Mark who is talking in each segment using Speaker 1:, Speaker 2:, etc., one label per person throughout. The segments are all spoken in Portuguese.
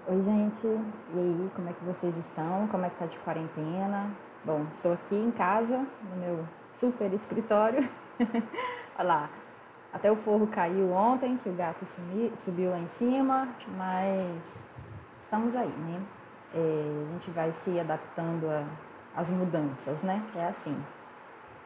Speaker 1: Oi, gente. E aí, como é que vocês estão? Como é que tá de quarentena? Bom, estou aqui em casa, no meu super escritório. Olha lá, até o forro caiu ontem, que o gato subiu lá em cima, mas estamos aí, né? A gente vai se adaptando às mudanças, né? É assim.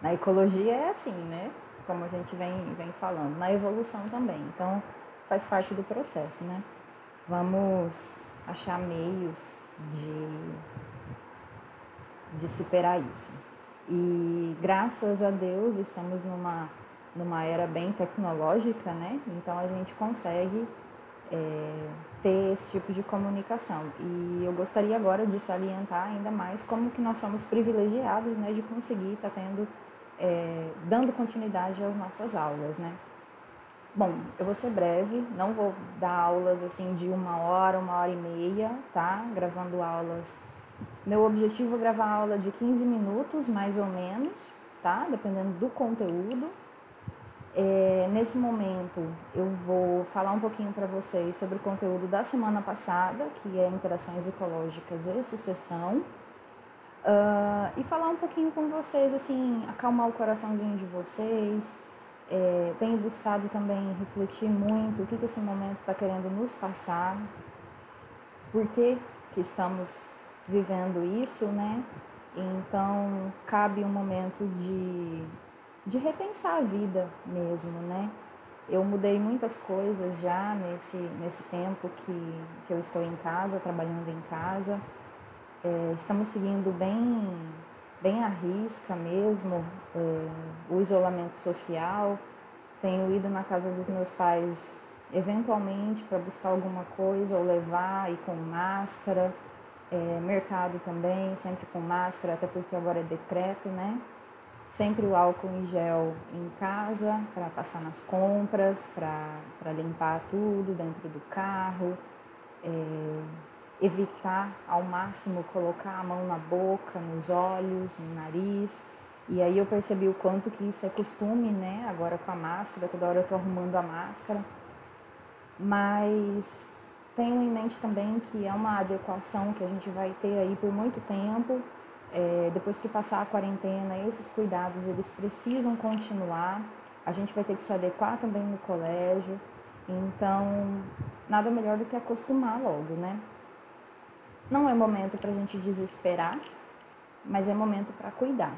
Speaker 1: Na ecologia é assim, né? Como a gente vem falando. Na evolução também. Então, faz parte do processo, né? Vamos achar meios de, de superar isso. E graças a Deus estamos numa era bem tecnológica, né? Então a gente consegue ter esse tipo de comunicação. E eu gostaria agora de salientar ainda mais como que nós somos privilegiados, né, de conseguir estar tendo, dando continuidade às nossas aulas, né? Bom, eu vou ser breve, não vou dar aulas assim de uma hora e meia, tá? Gravando aulas. Meu objetivo é gravar aula de 15 minutos, mais ou menos, tá? Dependendo do conteúdo. Nesse momento, eu vou falar um pouquinho para vocês sobre o conteúdo da semana passada, que é interações ecológicas e sucessão. E falar um pouquinho com vocês, assim, acalmar o coraçãozinho de vocês. Tenho buscado também refletir muito o que esse momento está querendo nos passar, por que estamos vivendo isso, né? Então, cabe um momento de repensar a vida mesmo, né? Eu mudei muitas coisas já nesse tempo que eu estou em casa, trabalhando em casa. Estamos seguindo bem à risca mesmo, o isolamento social. Tenho ido na casa dos meus pais eventualmente para buscar alguma coisa ou levar e com máscara. Mercado também, sempre com máscara, até porque agora é decreto, né? Sempre o álcool em gel em casa para passar nas compras, para limpar tudo dentro do carro. Evitar ao máximo colocar a mão na boca, nos olhos, no nariz. E aí eu percebi o quanto que isso é costume, né? Agora com a máscara, toda hora eu tô arrumando a máscara. Mas tenho em mente também que é uma adequação que a gente vai ter aí por muito tempo. Depois que passar a quarentena, esses cuidados eles precisam continuar. A gente vai ter que se adequar também no colégio. Então, nada melhor do que acostumar logo, né? Não é momento para a gente desesperar, mas é momento para cuidar.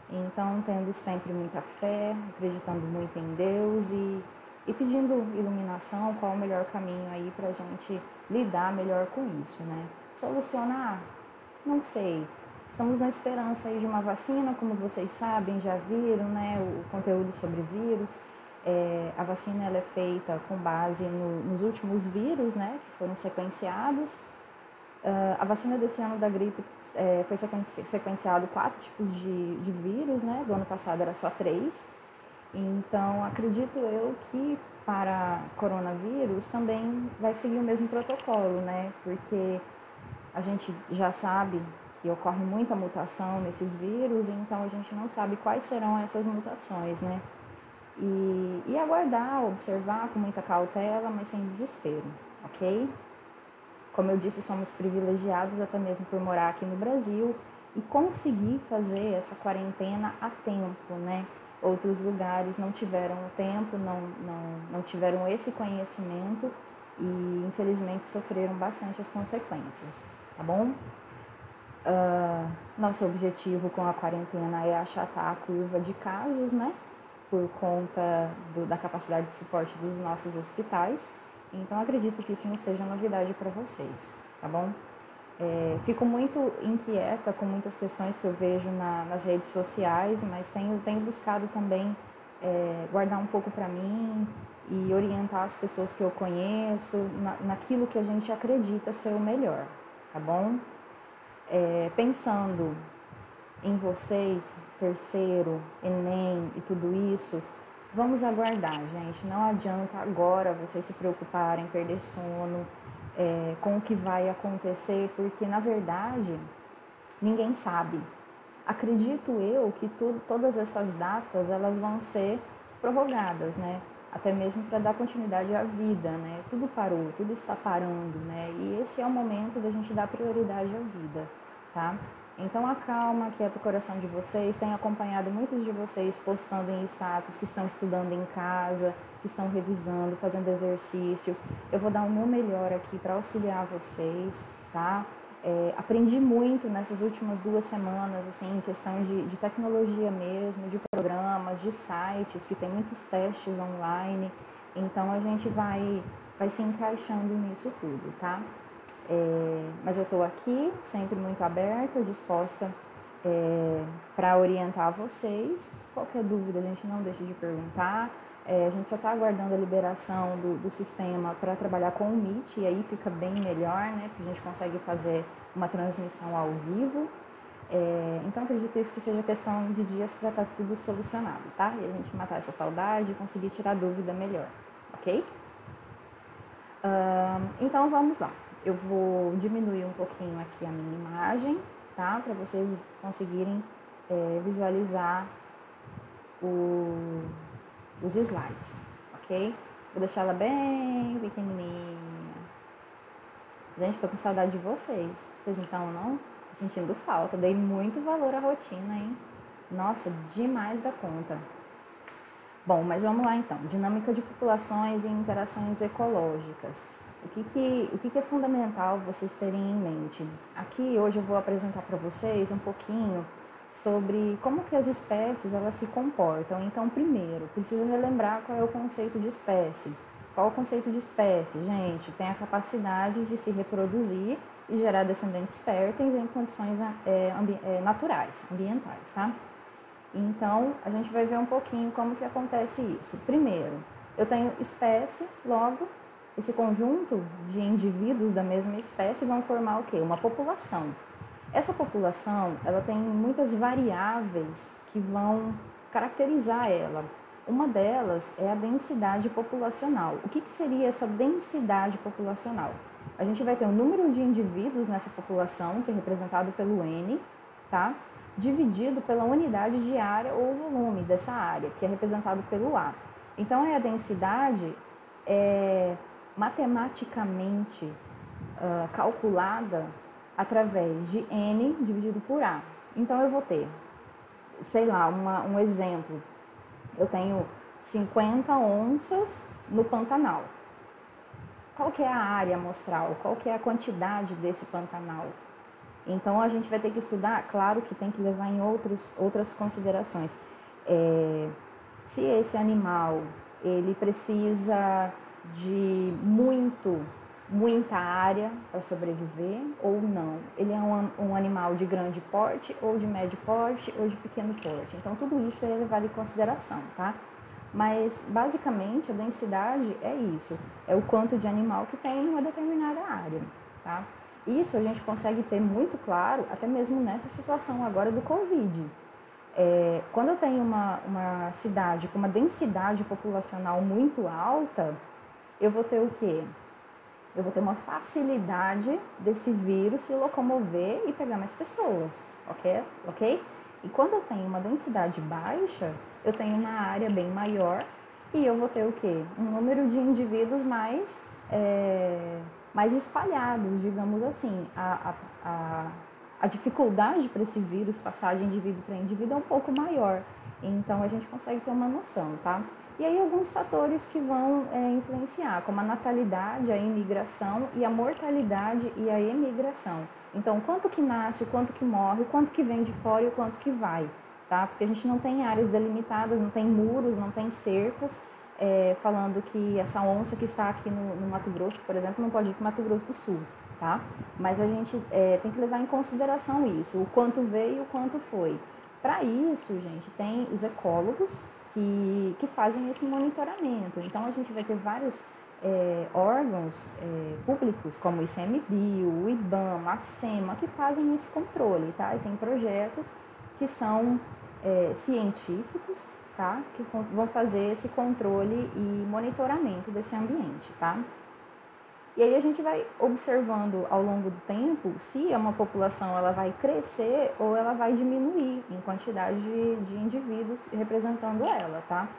Speaker 1: Então, tendo sempre muita fé, acreditando muito em Deus e pedindo iluminação, qual é o melhor caminho aí para a gente lidar melhor com isso, né? Solucionar? Não sei. Estamos na esperança aí de uma vacina, como vocês sabem, já viram, né? O conteúdo sobre vírus. A vacina ela é feita com base nos últimos vírus, né? Que foram sequenciados. A vacina desse ano da gripe foi sequenciado 4 tipos de vírus, né? Do ano passado era só 3. Então, acredito eu que para coronavírus também vai seguir o mesmo protocolo, né? Porque a gente já sabe que ocorre muita mutação nesses vírus, então a gente não sabe quais serão essas mutações, né? E aguardar, observar com muita cautela, mas sem desespero, ok? Como eu disse, somos privilegiados até mesmo por morar aqui no Brasil e conseguir fazer essa quarentena a tempo, né? Outros lugares não tiveram o tempo, não tiveram esse conhecimento e infelizmente sofreram bastante as consequências, tá bom? Nosso objetivo com a quarentena é achatar a curva de casos, né? Por conta da capacidade de suporte dos nossos hospitais. Então, acredito que isso não seja novidade para vocês, tá bom? Fico muito inquieta com muitas questões que eu vejo nas redes sociais, mas tenho buscado também guardar um pouco para mim e orientar as pessoas que eu conheço naquilo que a gente acredita ser o melhor, tá bom? Pensando em vocês, terceiro, Enem e tudo isso, vamos aguardar, gente. Não adianta agora vocês se preocuparem, perder sono com o que vai acontecer, porque na verdade ninguém sabe. Acredito eu que todas essas datas elas vão ser prorrogadas, né? até mesmo para dar continuidade à vida, né? Tudo parou, tudo está parando, né? E esse é o momento da gente dar prioridade à vida, tá? Então acalma, aquieta o coração de vocês. Tenho acompanhado muitos de vocês postando em status que estão estudando em casa, que estão revisando, fazendo exercício. Eu vou dar o meu melhor aqui para auxiliar vocês, tá? Aprendi muito nessas últimas 2 semanas, assim, em questão de tecnologia mesmo, de programas, de sites, que tem muitos testes online. Então a gente vai se encaixando nisso tudo, tá? Mas eu estou aqui, sempre muito aberta, disposta para orientar vocês. Qualquer dúvida, a gente não deixa de perguntar. A gente só está aguardando a liberação do sistema para trabalhar com o Meet, e aí fica bem melhor, né? Porque a gente consegue fazer uma transmissão ao vivo. Então, acredito isso que seja questão de dias para estar tudo solucionado, tá? E a gente matar essa saudade e conseguir tirar dúvida melhor, ok? Então, vamos lá. Eu vou diminuir um pouquinho aqui a minha imagem, tá? Para vocês conseguirem visualizar os slides, ok? Vou deixar ela bem pequenininha. Gente, tô com saudade de vocês. Vocês então não? Tô sentindo falta. Dei muito valor à rotina, hein? Nossa, demais da conta. Bom, mas vamos lá então. Dinâmica de populações e interações ecológicas. O que é fundamental vocês terem em mente? Aqui hoje eu vou apresentar para vocês um pouquinho sobre como que as espécies elas se comportam. Então, primeiro, precisa relembrar qual é o conceito de espécie. Qual é o conceito de espécie? Gente, tem a capacidade de se reproduzir e gerar descendentes férteis em condições naturais, ambientais, tá? Então, a gente vai ver um pouquinho como que acontece isso. Primeiro, eu tenho espécie, logo, esse conjunto de indivíduos da mesma espécie vão formar o quê? Uma população. Essa população, ela tem muitas variáveis que vão caracterizar ela. Uma delas é a densidade populacional. O que seria essa densidade populacional? A gente vai ter um número de indivíduos nessa população, que é representado pelo N, tá? Dividido pela unidade de área ou volume dessa área, que é representado pelo A. Então, a densidade é matematicamente calculada através de N dividido por A. Então, eu vou ter, sei lá, um exemplo. Eu tenho 50 onças no Pantanal. Qual que é a área amostral? Qual que é a quantidade desse Pantanal? Então, a gente vai ter que estudar, claro que tem que levar em outras considerações. Se esse animal ele precisa de muita área para sobreviver ou não. Ele é um animal de grande porte, ou de médio porte, ou de pequeno porte. Então, tudo isso é levado em consideração, tá? Mas, basicamente, a densidade é isso. É o quanto de animal que tem em uma determinada área, tá? Isso a gente consegue ter muito claro, até mesmo nessa situação agora do Covid. Quando eu tenho uma cidade com uma densidade populacional muito alta, eu vou ter o quê? Eu vou ter uma facilidade desse vírus se locomover e pegar mais pessoas, ok? E quando eu tenho uma densidade baixa, eu tenho uma área bem maior e eu vou ter o quê? Um número de indivíduos mais espalhados, digamos assim. A dificuldade para esse vírus passar de indivíduo para indivíduo é um pouco maior. Então, a gente consegue ter uma noção, tá? E aí, alguns fatores que vão influenciar, como a natalidade, a imigração e a mortalidade e a emigração. Então, o quanto que nasce, o quanto que morre, o quanto que vem de fora e o quanto que vai, tá? Porque a gente não tem áreas delimitadas, não tem muros, não tem cercas, falando que essa onça que está aqui no Mato Grosso, por exemplo, não pode ir para o Mato Grosso do Sul, tá? Mas a gente tem que levar em consideração isso, o quanto veio e o quanto foi. Para isso, gente, tem os ecólogos que fazem esse monitoramento. Então, a gente vai ter vários órgãos públicos, como o ICMBio, o IBAMA, a SEMA, que fazem esse controle, tá? E tem projetos que são científicos, tá? Que vão fazer esse controle e monitoramento desse ambiente, tá? E aí a gente vai observando ao longo do tempo se uma população ela vai crescer ou ela vai diminuir em quantidade de indivíduos representando ela, tá?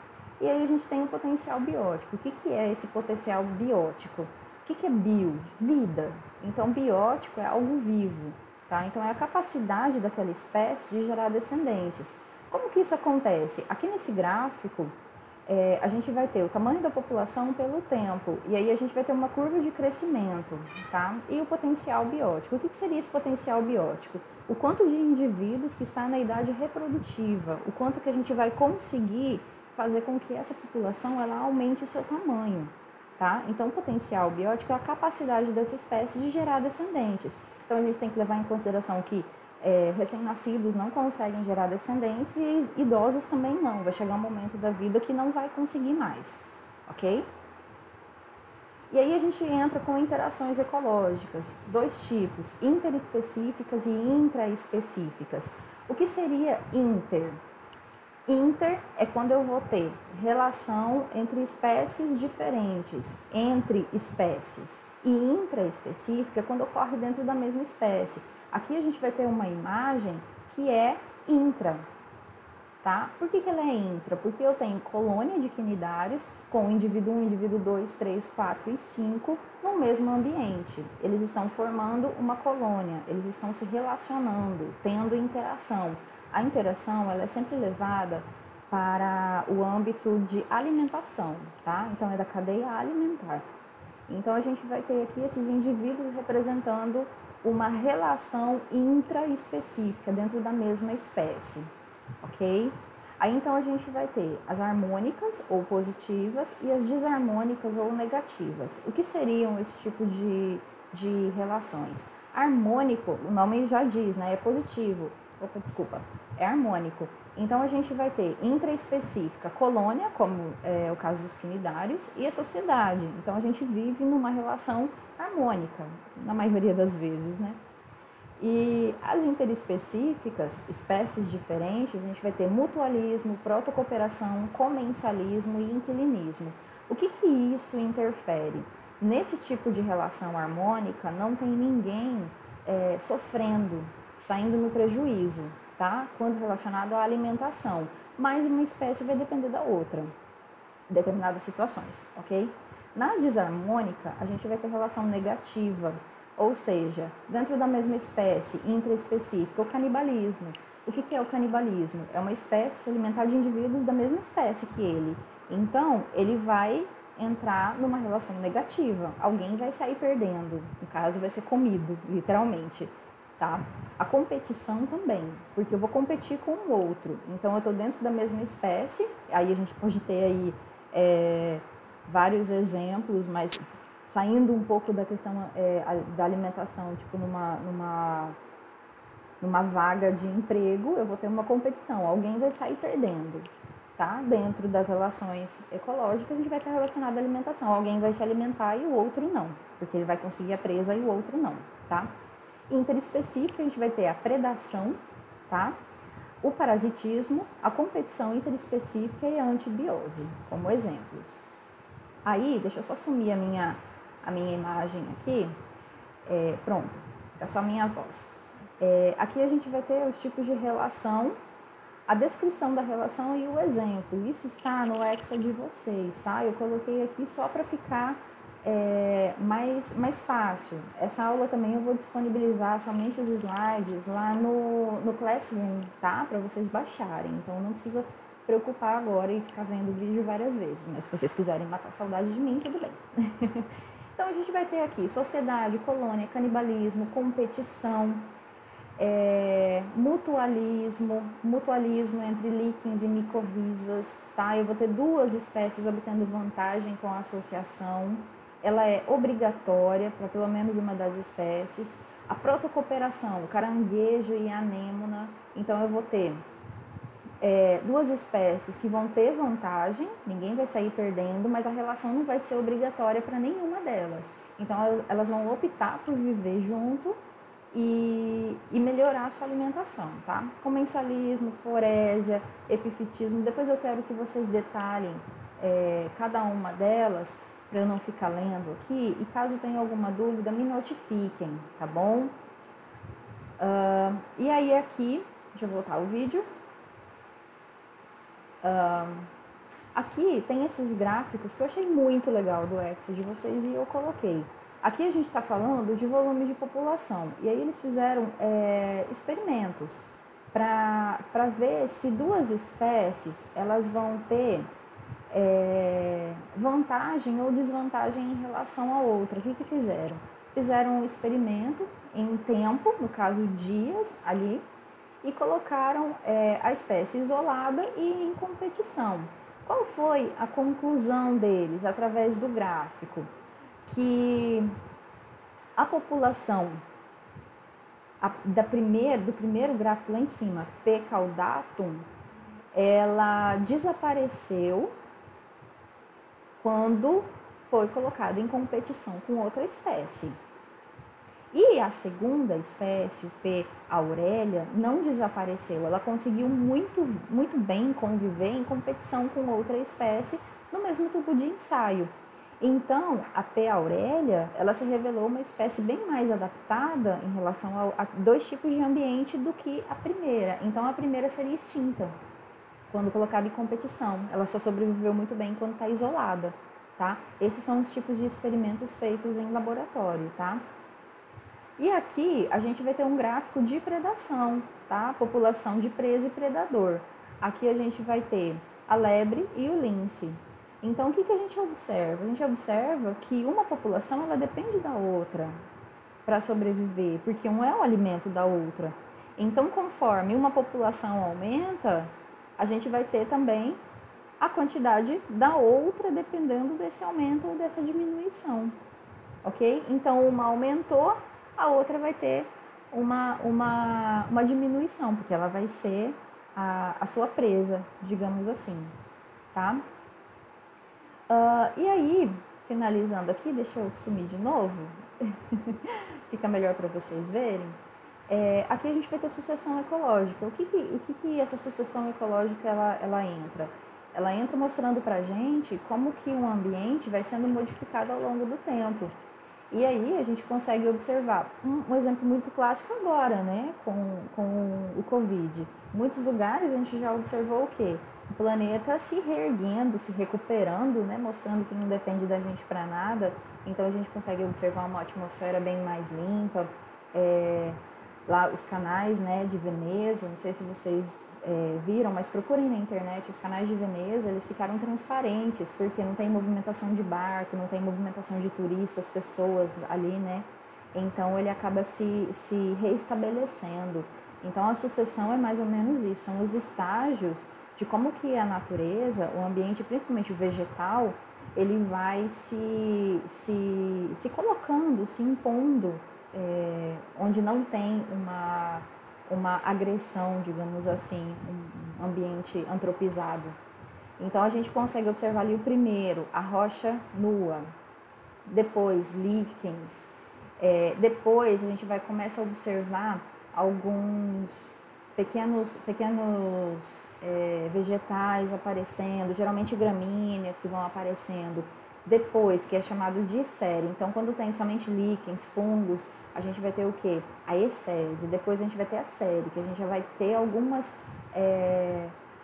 Speaker 1: E aí a gente tem o potencial biótico. O que é esse potencial biótico? O que é bio? Vida. Então, biótico é algo vivo, tá? Então, é a capacidade daquela espécie de gerar descendentes. Como que isso acontece? Aqui nesse gráfico, a gente vai ter o tamanho da população pelo tempo, e aí a gente vai ter uma curva de crescimento, tá? E o potencial biótico. O que seria esse potencial biótico? O quanto de indivíduos que está na idade reprodutiva, o quanto que a gente vai conseguir fazer com que essa população ela aumente o seu tamanho, tá? Então, o potencial biótico é a capacidade dessa espécie de gerar descendentes. Então, a gente tem que levar em consideração que recém-nascidos não conseguem gerar descendentes e idosos também não. Vai chegar um momento da vida que não vai conseguir mais, ok? E aí a gente entra com interações ecológicas, dois tipos, interespecíficas e intraespecíficas. O que seria inter? Inter é quando eu vou ter relação entre espécies diferentes, entre espécies. E intraespecífica é quando ocorre dentro da mesma espécie. Aqui a gente vai ter uma imagem que é intra, tá? Por que ela é intra? Porque eu tenho colônia de quinidários com indivíduo 1, indivíduo 2, 3, 4 e 5 no mesmo ambiente. Eles estão formando uma colônia, eles estão se relacionando, tendo interação. A interação ela é sempre levada para o âmbito de alimentação, tá? Então é da cadeia alimentar. Então a gente vai ter aqui esses indivíduos representando uma relação intraespecífica dentro da mesma espécie, ok? Aí então a gente vai ter as harmônicas ou positivas e as desarmônicas ou negativas. O que seriam esse tipo de relações? Harmônico, o nome já diz, né? É positivo. Opa, desculpa. É harmônico. Então a gente vai ter intraespecífica, colônia, como é o caso dos quinidários, e a sociedade. Então a gente vive numa relação harmônica, na maioria das vezes, né? E as interespecíficas, espécies diferentes, a gente vai ter mutualismo, protocooperação, comensalismo e inquilinismo. O que isso interfere? Nesse tipo de relação harmônica, não tem ninguém sofrendo, saindo no prejuízo, tá? Quando relacionado à alimentação. Mas uma espécie vai depender da outra, em determinadas situações, ok? Na desarmônica, a gente vai ter relação negativa, ou seja, dentro da mesma espécie, intraespecífica, o canibalismo. O que é o canibalismo? É uma espécie se alimentar de indivíduos da mesma espécie que ele. Então, ele vai entrar numa relação negativa. Alguém vai sair perdendo. No caso, vai ser comido, literalmente. Tá? A competição também, porque eu vou competir com o outro. Então, eu estou dentro da mesma espécie. Aí a gente pode ter aí vários exemplos, mas saindo um pouco da questão da alimentação, tipo numa vaga de emprego, eu vou ter uma competição, alguém vai sair perdendo, tá? Dentro das relações ecológicas, a gente vai ter relacionado à alimentação, alguém vai se alimentar e o outro não, porque ele vai conseguir a presa e o outro não, tá? Interespecífica, a gente vai ter a predação, tá? O parasitismo, a competição interespecífica e a antibiose, como exemplos. Aí, deixa eu só sumir a minha imagem aqui. Pronto, fica só a minha voz. Aqui a gente vai ter os tipos de relação, a descrição da relação e o exemplo. Isso está no Hexa de vocês, tá? Eu coloquei aqui só para ficar mais fácil. Essa aula também eu vou disponibilizar somente os slides lá no Classroom, tá? Para vocês baixarem. Então não precisa preocupar agora e ficar vendo o vídeo várias vezes. Mas se vocês quiserem matar a saudade de mim, tudo bem. Então a gente vai ter aqui sociedade, colônia, canibalismo, competição, mutualismo entre líquens e micorrizas, tá? Eu vou ter duas espécies obtendo vantagem com a associação. Ela é obrigatória para pelo menos uma das espécies. A protocooperação, caranguejo e anêmona. Então eu vou ter duas espécies que vão ter vantagem, ninguém vai sair perdendo, mas a relação não vai ser obrigatória para nenhuma delas. Então elas vão optar por viver junto e melhorar a sua alimentação, tá? Comensalismo, forésia, epifitismo, depois eu quero que vocês detalhem cada uma delas, para eu não ficar lendo aqui, e caso tenha alguma dúvida, me notifiquem, tá bom? E aí aqui, deixa eu voltar o vídeo. Aqui tem esses gráficos que eu achei muito legal do Excel de vocês e eu coloquei. Aqui a gente está falando de volume de população e aí eles fizeram experimentos para ver se duas espécies elas vão ter vantagem ou desvantagem em relação à outra. O que fizeram? Fizeram um experimento em tempo, no caso dias ali, e colocaram a espécie isolada e em competição. Qual foi a conclusão deles através do gráfico? Que a população do primeiro gráfico lá em cima, P. caudatum, ela desapareceu quando foi colocada em competição com outra espécie. E a segunda espécie, o P. aurelia, não desapareceu. Ela conseguiu muito bem conviver em competição com outra espécie no mesmo tubo de ensaio. Então, a P. aurelia, ela se revelou uma espécie bem mais adaptada em relação a dois tipos de ambiente do que a primeira. Então, a primeira seria extinta quando colocada em competição. Ela só sobreviveu muito bem quando está isolada, tá? Esses são os tipos de experimentos feitos em laboratório, tá? E aqui a gente vai ter um gráfico de predação, tá? População de presa e predador. Aqui a gente vai ter a lebre e o lince. Então, o que a gente observa? A gente observa que uma população ela depende da outra para sobreviver, porque um é o alimento da outra. Então, conforme uma população aumenta, a gente vai ter também a quantidade da outra dependendo desse aumento ou dessa diminuição, ok? Então, uma aumentou, a outra vai ter uma diminuição, porque ela vai ser a sua presa, digamos assim, tá? E aí, finalizando aqui, deixa eu sumir de novo, fica melhor para vocês verem. Aqui a gente vai ter sucessão ecológica. O que essa sucessão ecológica ela entra? Ela entra mostrando para a gente como que um ambiente vai sendo modificado ao longo do tempo. E aí a gente consegue observar um exemplo muito clássico agora, né, com o Covid. Em muitos lugares a gente já observou o quê? O planeta se reerguendo, se recuperando, né, mostrando que não depende da gente para nada. Então a gente consegue observar uma atmosfera bem mais limpa. Lá os canais, né, de Veneza, não sei se vocês viram, mas procurem na internet, os canais de Veneza, eles ficaram transparentes, porque não tem movimentação de barco, não tem movimentação de turistas, pessoas ali, né? Então ele acaba se reestabelecendo. Então a sucessão é mais ou menos isso, são os estágios de como que a natureza, o ambiente, principalmente o vegetal, ele vai se colocando, se impondo, onde não tem uma agressão, digamos assim, um ambiente antropizado. Então a gente consegue observar ali o primeiro, a rocha nua, depois líquens, depois a gente começa a observar alguns pequenos vegetais aparecendo, geralmente gramíneas que vão aparecendo. Depois, que é chamado de série. Então, quando tem somente líquens, fungos, a gente vai ter o quê? A essese. Depois a gente vai ter a série, que a gente já vai ter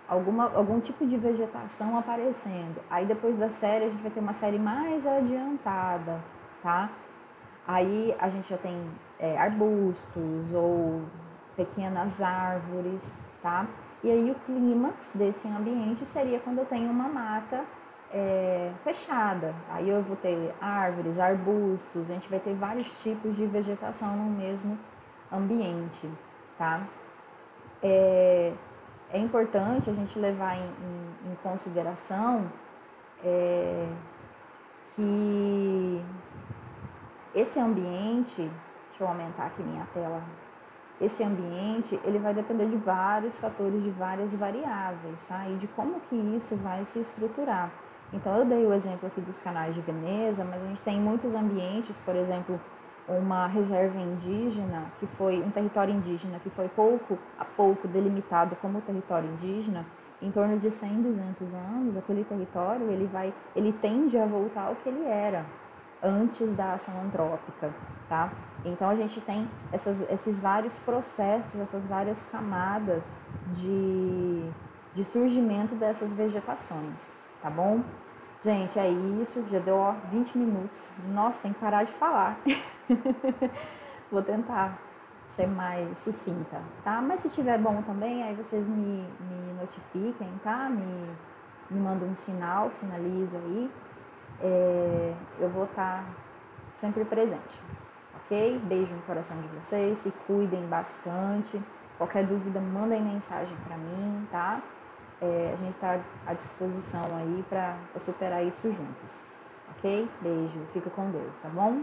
Speaker 1: algum tipo de vegetação aparecendo. Aí depois da série a gente vai ter uma série mais adiantada, tá? Aí a gente já tem arbustos ou pequenas árvores, tá? E aí o clímax desse ambiente seria quando eu tenho uma mata fechada. Aí eu vou ter árvores, arbustos, a gente vai ter vários tipos de vegetação no mesmo ambiente, tá? É importante a gente levar em consideração que esse ambiente, deixa eu aumentar aqui minha tela, esse ambiente, ele vai depender de vários fatores, de várias variáveis, tá? E de como que isso vai se estruturar. Então, eu dei o exemplo aqui dos canais de Veneza, mas a gente tem muitos ambientes, por exemplo, uma reserva indígena, que foi um território indígena, que foi pouco a pouco delimitado como território indígena, em torno de 100, 200 anos, aquele território, ele tende a voltar ao que ele era antes da ação antrópica, tá? Então, a gente tem esses vários processos, essas várias camadas de surgimento dessas vegetações, tá? tá bom? Gente, é isso, já deu 20 minutos. Nossa, tem que parar de falar. Vou tentar ser mais sucinta, tá? Mas se tiver bom também, aí vocês me notifiquem, tá? Me mandam um sinal, sinaliza aí. Eu vou estar sempre presente, ok? Beijo no coração de vocês, se cuidem bastante. Qualquer dúvida, mandem mensagem para mim, tá? A gente está à disposição aí para superar isso juntos, ok? Beijo, fica com Deus, tá bom?